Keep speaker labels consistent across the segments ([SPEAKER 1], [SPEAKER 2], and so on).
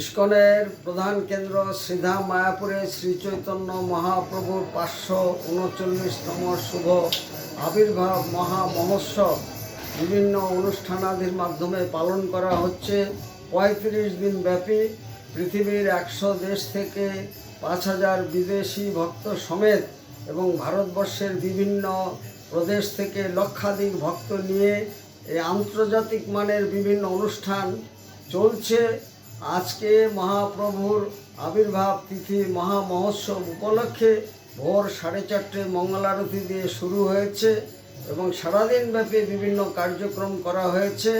[SPEAKER 1] ইস্কনের প্রধান কেন্দ্র শ্রীধাম মায়াপুরে শ্রী চৈতন্য মহাপ্রভুর 539তম শুভ আবির্ভাব মহা মহোৎসব বিভিন্ন অনুষ্ঠানাদির মাধ্যমে পালন করা হচ্ছে। 35 দিন ব্যাপী পৃথিবীর 100 দেশ থেকে 5000 বিদেশি ভক্ত সমেত এবং ভারতবর্ষের বিভিন্ন প্রদেশ থেকে লক্ষাধিক ভক্ত নিয়ে এই আন্তর্জাতিক মানের বিভিন্ন অনুষ্ঠান চলছে। আজকে মহাপ্রভুর আবির্ভাব তিথি মহা মহোৎসব উপলক্ষে ভোর 4:30 মঙ্গলারতি দিয়ে শুরু হয়েছে এবং সারাদিন ব্যাপী বিভিন্ন কার্যক্রম করা হয়েছে।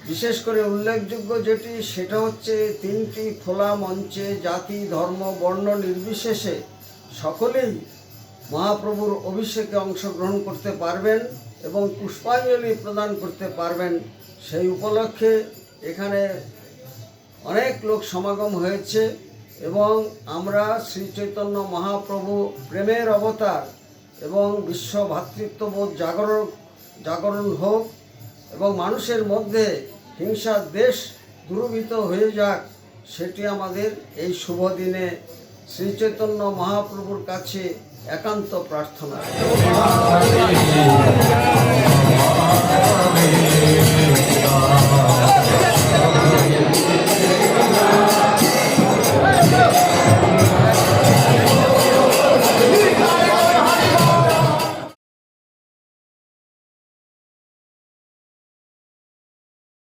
[SPEAKER 1] বিশেষ করে উল্লেখযোগ্য যেটি সেটা হচ্ছে 3টি খোলা মঞ্চে জাতি ধর্ম বর্ণ নির্বিশেষে সকলেই মহাপ্রভুর অভিষেকে অংশগ্রহণ করতে পারবেন এবং পুষ্পাঞ্জলি প্রদান করতে পারবেন। সেই উপলক্ষে এখানে অনেক লোক সমাগম হয়েছে এবং আমরা শ্রী চৈতন্য মহাপ্রভু প্রেমের অবতার এবং বিশ্ব ভ্রাতৃত্ববোধ জাগরণ হোক এবং মানুষের মধ্যে হিংসার দেশ দূরীভূত হয়ে যাক, সেটি আমাদের এই শুভ দিনে শ্রী চৈতন্য মহাপ্রভুর কাছে একান্ত প্রার্থনা।